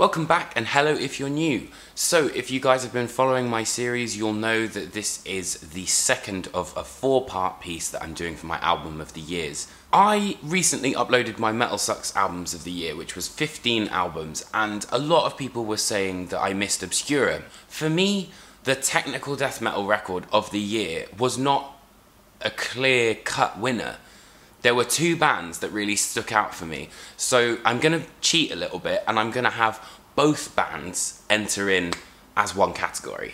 Welcome back, and hello if you're new. So if you guys have been following my series, you'll know that this is the second of a 4-part piece that I'm doing for my album of the years. I recently uploaded my Metal Sucks albums of the year, which was 15 albums, and a lot of people were saying that I missed Obscura. For me, the technical death metal record of the year was not a clear-cut winner. There were two bands that really stuck out for me, so I'm going to cheat a little bit and I'm going to have both bands enter in as one category.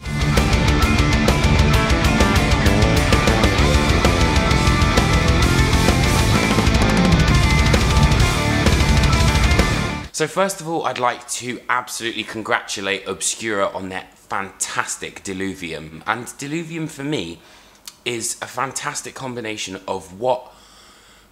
So first of all, I'd like to absolutely congratulate Obscura on their fantastic Diluvium. And Diluvium for me is a fantastic combination of what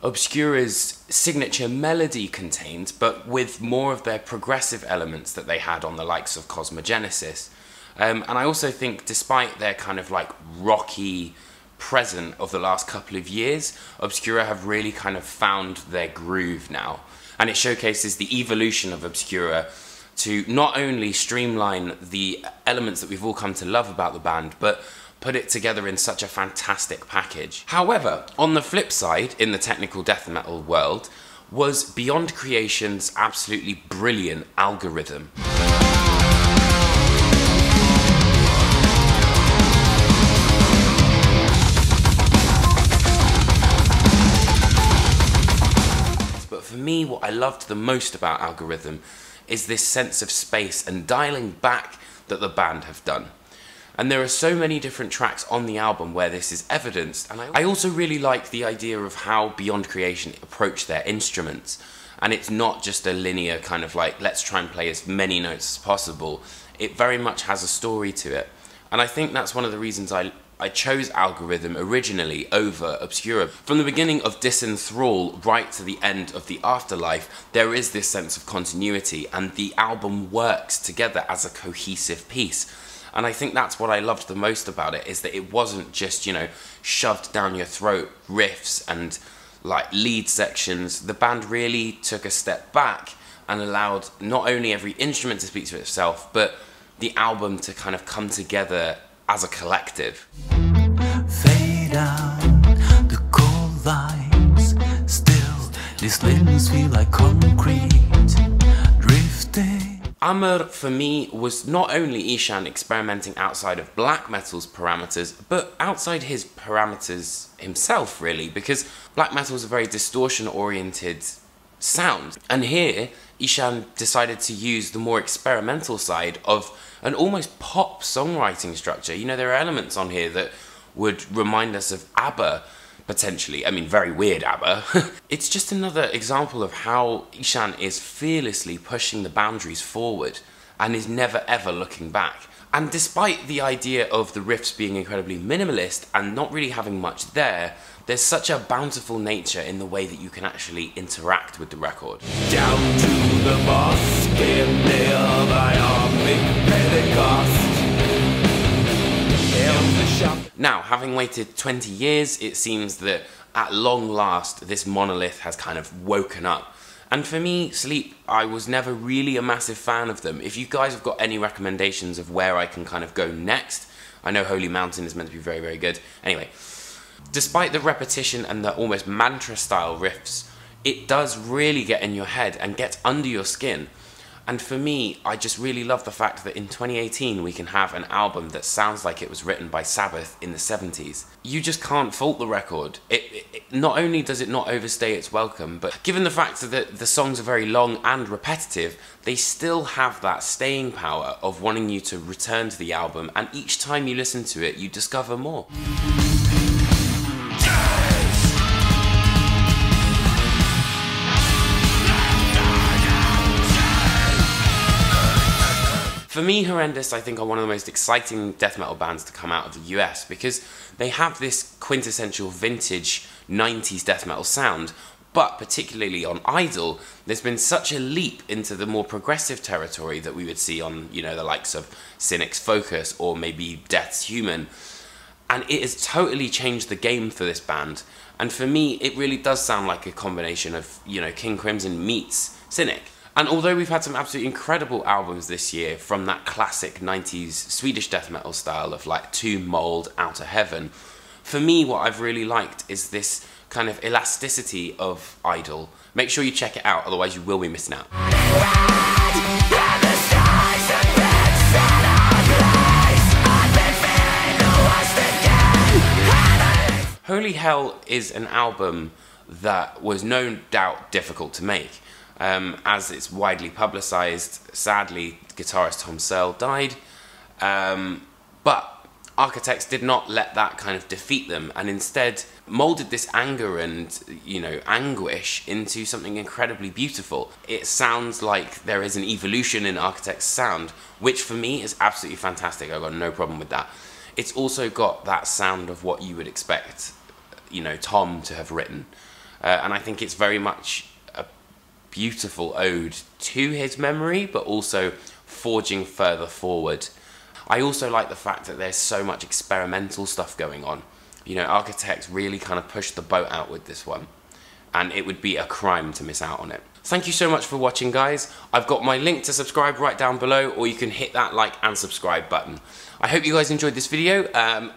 Obscura's signature melody contained, but with more of their progressive elements that they had on the likes of Cosmogenesis. And I also think, despite their kind of like rocky present of the last couple of years, Obscura have really kind of found their groove now. And it showcases the evolution of Obscura to not only streamline the elements that we've all come to love about the band, but put it together in such a fantastic package. However, on the flip side, in the technical death metal world, was Beyond Creation's absolutely brilliant Algorithm. But for me, what I loved the most about Algorithm is this sense of space and dialing back that the band have done. And there are so many different tracks on the album where this is evidenced, and I also really like the idea of how Beyond Creation approach their instruments. And it's not just a linear kind of like, let's try and play as many notes as possible. It very much has a story to it. And I think that's one of the reasons I chose Algorithm originally over Obscura. From the beginning of Disenthrall right to the end of The Afterlife, there is this sense of continuity, and the album works together as a cohesive piece. And I think that's what I loved the most about it, is that it wasn't just, you know, shoved down your throat riffs and like lead sections. The band really took a step back and allowed not only every instrument to speak for itself, but the album to kind of come together as a collective. Fade out the cold lines, still these limbs feel like concrete, drifting. Amr, for me, was not only Ihsahn experimenting outside of black metal's parameters, but outside his parameters himself, really, because black metal is a very distortion-oriented sound. And here, Ihsahn decided to use the more experimental side of an almost pop songwriting structure. You know, there are elements on here that would remind us of ABBA, potentially. I mean, very weird ABBA. It's just another example of how Ihsahn is fearlessly pushing the boundaries forward and is never ever looking back. And despite the idea of the riffs being incredibly minimalist and not really having much there, there's such a bountiful nature in the way that you can actually interact with the record. Down to the mosque in the Ionic Pentecost. Now, having waited 20 years, it seems that at long last this monolith has kind of woken up. And for me, Sleep, I was never really a massive fan of them. If you guys have got any recommendations of where I can kind of go next, I know Holy Mountain is meant to be very, very good. Anyway, despite the repetition and the almost mantra-style riffs, it does really get in your head and get under your skin. And for me, I just really love the fact that in 2018 we can have an album that sounds like it was written by Sabbath in the 70s. You just can't fault the record. Not only does it not overstay its welcome, but given the fact that the songs are very long and repetitive, they still have that staying power of wanting you to return to the album, and each time you listen to it, you discover more. For me, Horrendous, I think, are one of the most exciting death metal bands to come out of the US, because they have this quintessential vintage 90s death metal sound, but particularly on Idol, there's been such a leap into the more progressive territory that we would see on, you know, the likes of Cynic's Focus or maybe Death's Human. And it has totally changed the game for this band. And for me, it really does sound like a combination of, you know, King Crimson meets Cynic. And although we've had some absolutely incredible albums this year from that classic 90s Swedish death metal style of like Tomb Mold, Outer Heaven, for me what I've really liked is this kind of elasticity of Idol. Make sure you check it out, otherwise you will be missing out. Holy Hell is an album that was no doubt difficult to make. As it's widely publicised, sadly, guitarist Tom Searle died. But Architects did not let that kind of defeat them, and instead moulded this anger and, you know, anguish into something incredibly beautiful. It sounds like there is an evolution in Architects' sound, which for me is absolutely fantastic. I've got no problem with that. It's also got that sound of what you would expect, you know, Tom to have written. And I think it's very much a beautiful ode to his memory, but also forging further forward. I also like the fact that there's so much experimental stuff going on. You know, Architects really kind of pushed the boat out with this one, and it would be a crime to miss out on it. Thank you so much for watching, guys. I've got my link to subscribe right down below, or you can hit that like and subscribe button. I hope you guys enjoyed this video.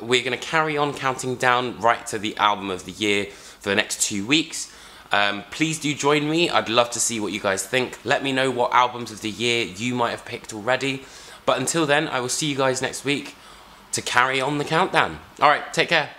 We're going to carry on counting down right to the album of the year for the next 2 weeks. Please do join me. I'd love to see what you guys think. Let me know what albums of the year you might have picked already. But until then, I will see you guys next week to carry on the countdown. Alright, take care.